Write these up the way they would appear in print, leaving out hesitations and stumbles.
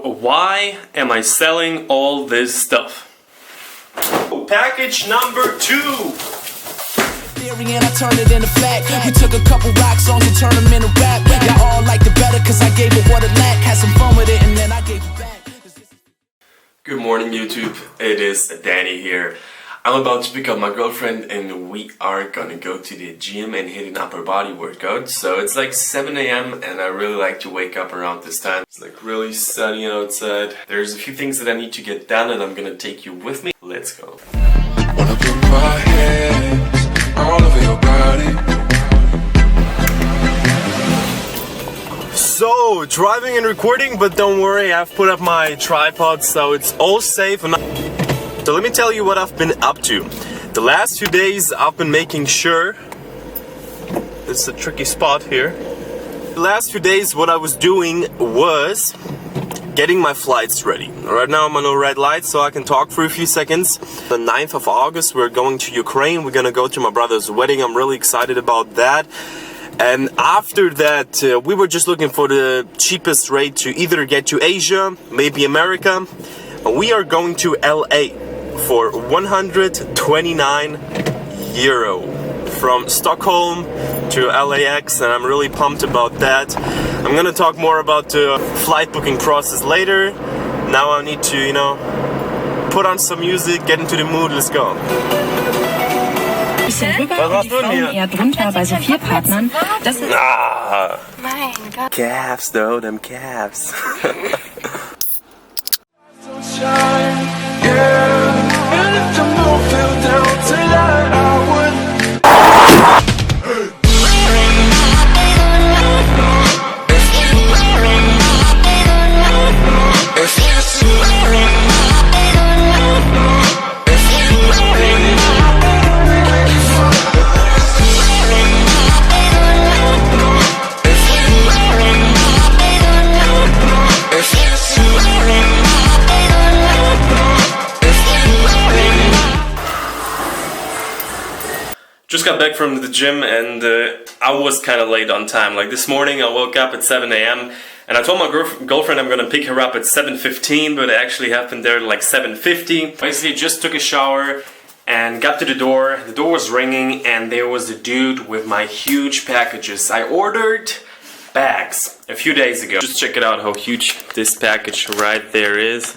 why am I selling all this stuff? Package number 2. And I turned it into fact. We took a couple rock songs and turned them into rap. Y'all all liked it better cause I gave it what it lacked. Had some fun with it and then I gave it back. Good morning YouTube, it is Danny here. I'm about to pick up my girlfriend and we are gonna go to the gym and hit an upper body workout. So it's like 7 a.m. and I really like to wake up around this time. It's like really sunny outside. There's a few things that I need to get done and I'm gonna take you with me. Let's go. Wanna put my hands all over your body. So, driving and recording, but don't worry, I've put up my tripod so it's all safe. So let me tell you what I've been up to. The last 2 days I've been making sure, it's a tricky spot here. The last 2 days what I was doing was getting my flights ready. Right now I'm on a red light so I can talk for a few seconds. The 9th of August we're going to Ukraine. We're gonna go to my brother's wedding. I'm really excited about that. And after that, we were just looking for the cheapest rate to either get to Asia, maybe America. We are going to LA for 129 euro from Stockholm to LAX, and I'm really pumped about that. I'm gonna talk more about the flight booking process later. Now I need to, put on some music, get into the mood, let's go. Bisschen rüber und die Frauen eher drunter bei so 4 Partnern. Das ist mein Gott. Calves though, them calves. Just got back from the gym and I was kind of late on time. Like this morning I woke up at 7 a.m. and I told my girlfriend I'm gonna pick her up at 7:15, but it actually happened there at like 7:50. Basically just took a shower and got to the door. The door was ringing and there was a dude with my huge packages. I ordered bags a few days ago. Just check it out how huge this package right there is.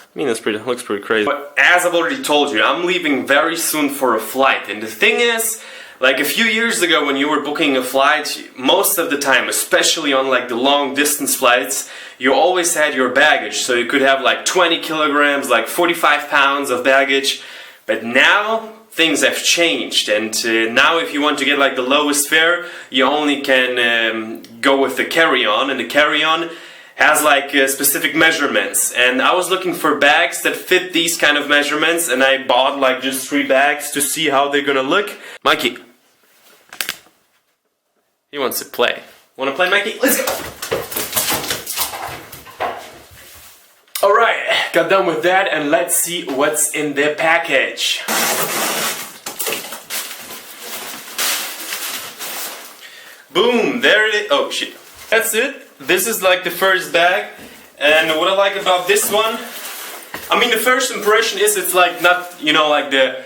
I mean, looks pretty crazy. But as I've already told you, I'm leaving very soon for a flight. And the thing is, like a few years ago when you were booking a flight, most of the time, especially on like the long distance flights, you always had your baggage. So you could have like 20 kilograms, like 45 pounds of baggage. But now things have changed. And now if you want to get like the lowest fare, you only can go with the carry-on. And the carry-on has like specific measurements, and I was looking for bags that fit these kind of measurements, and I bought like just 3 bags to see how they're gonna look. Mikey, he wants to play. Wanna play, Mikey? Let's go! Alright, got done with that, and let's see what's in the package. Boom, there it is. Oh shit. That's it. This is like the first bag, and what I like about this one, I mean the first impression is it's like not, like the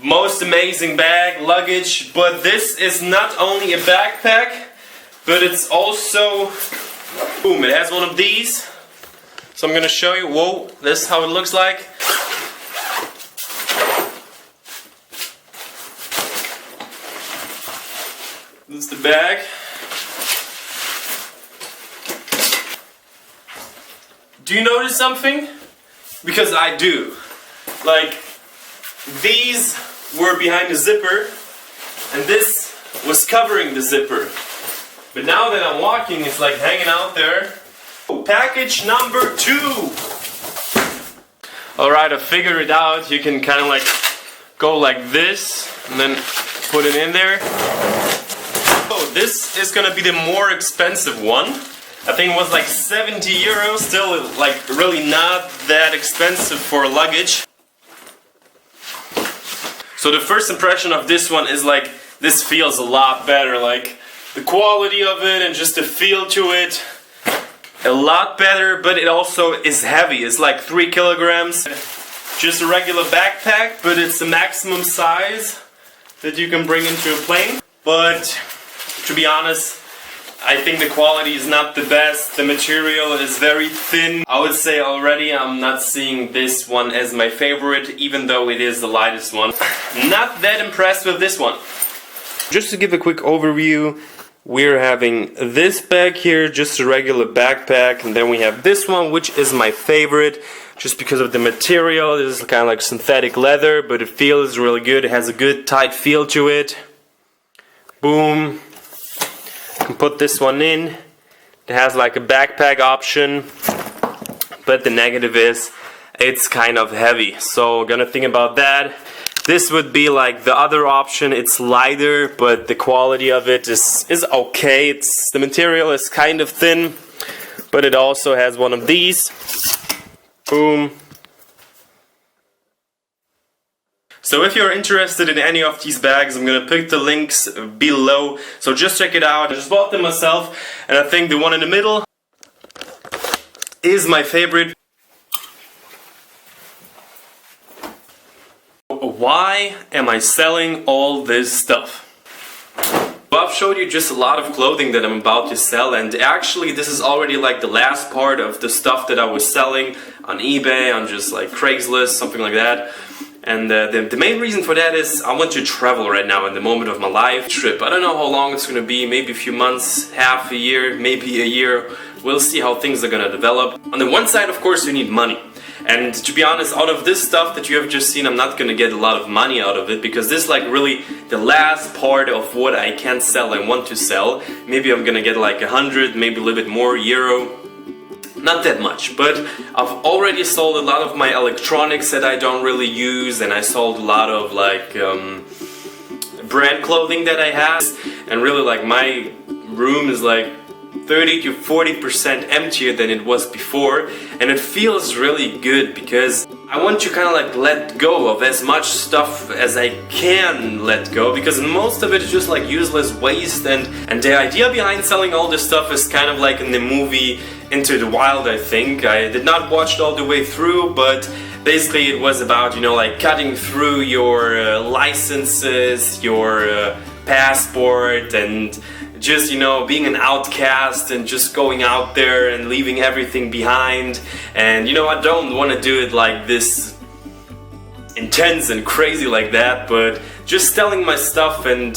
most amazing bag, luggage, but this is not only a backpack, but it's also, boom, it has one of these. So I'm gonna show you, whoa, this is how it looks like. This is the bag. Do you notice something? Because I do. Like, these were behind the zipper, and this was covering the zipper. But now that I'm walking, it's like hanging out there. Oh, package number 2. Alright, I figured it out. You can kind of like go like this, and then put it in there. Oh, this is gonna be the more expensive one. I think it was like 70 euros, still like really not that expensive for luggage. So the first impression of this one is like, this feels a lot better, like the quality of it and just the feel to it. a lot better, but it also is heavy. It's like 3 kilograms. Just a regular backpack, but it's the maximum size that you can bring into a plane. But to be honest, I think the quality is not the best. The material is very thin. I would say already I'm not seeing this one as my favorite, even though it is the lightest one. Not that impressed with this one. Just to give a quick overview, we're having this bag here, just a regular backpack, and then we have this one, which is my favorite, just because of the material. This is kind of like synthetic leather, but it feels really good. It has a good tight feel to it. Boom. You can put this one in. It has like a backpack option, but the negative is it's kind of heavy, so gonna think about that. This would be like the other option. It's lighter, but the quality of it is okay. The material is kind of thin, but it also has one of these. Boom. So if you're interested in any of these bags, I'm gonna put the links below, so just check it out. I just bought them myself, and I think the one in the middle is my favorite. Why am I selling all this stuff? Well, I've showed you just a lot of clothing that I'm about to sell, and actually this is already like the last part of the stuff that I was selling on eBay, on just like Craigslist, something like that. And the main reason for that is I want to travel right now in the moment of my life. Trip. I don't know how long it's going to be, maybe a few months, half a year, maybe a year. We'll see how things are going to develop. On the one side, of course, you need money. And to be honest, out of this stuff that you have just seen, I'm not going to get a lot of money out of it, because this is like really the last part of what I can sell and want to sell. Maybe I'm going to get like 100, maybe a little bit more euro. Not that much, but I've already sold a lot of my electronics that I don't really use, and I sold a lot of like brand clothing that I have, and really like my room is like 30 to 40% emptier than it was before, and it feels really good because I want to kind of like let go of as much stuff as I can let go, because most of it is just like useless waste, and the idea behind selling all this stuff is kind of like in the movie Into the Wild, I think. I did not watch it all the way through, but basically it was about, you know, like cutting through your licenses, your passport, and just, you know, being an outcast and just going out there and leaving everything behind. And, you know, I don't want to do it like this intense and crazy like that, but just selling my stuff and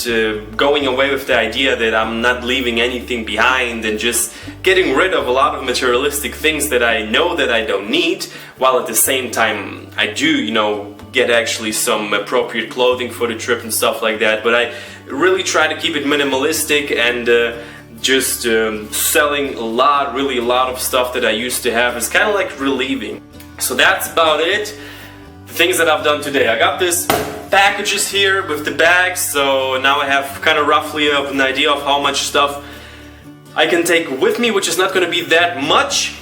going away with the idea that I'm not leaving anything behind, and just getting rid of a lot of materialistic things that I know that I don't need, while at the same time I do, you know, get actually some appropriate clothing for the trip and stuff like that. But I really try to keep it minimalistic, and just selling really a lot of stuff that I used to have is kind of like relieving. So that's about it. The things that I've done today. I got this packages here with the bags, so now I have kind of roughly an idea of how much stuff I can take with me, which is not going to be that much.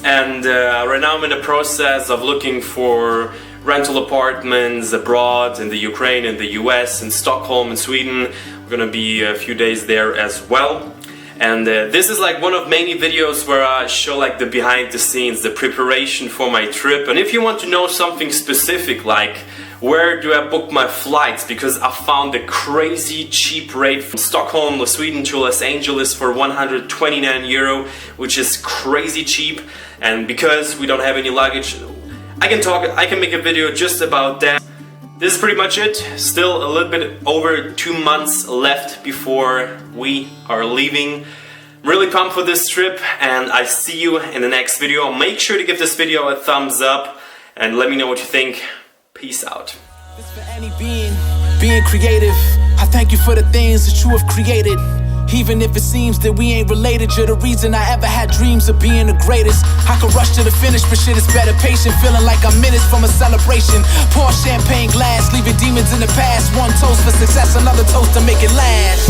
And right now I'm in the process of looking for rental apartments abroad, in the Ukraine, in the US, in Stockholm, in Sweden. We're gonna be a few days there as well. And this is like one of many videos where I show like the behind the scenes, the preparation for my trip. And if you want to know something specific, like where do I book my flights, because I found a crazy cheap rate from Stockholm, Sweden to Los Angeles for 129 euro, which is crazy cheap. And because we don't have any luggage, I can make a video just about that. This is pretty much it. Still a little bit over 2 months left before we are leaving. I'm really pumped for this trip, and I see you in the next video. Make sure to give this video a thumbs up and let me know what you think. Peace out. For any being creative, I thank you for the things that you have created. Even if it seems that we ain't related, you're the reason I ever had dreams of being the greatest. I could rush to the finish, but shit is better patient. Feeling like I'm minutes from a celebration. Pour champagne glass, leaving demons in the past. One toast for success, another toast to make it last.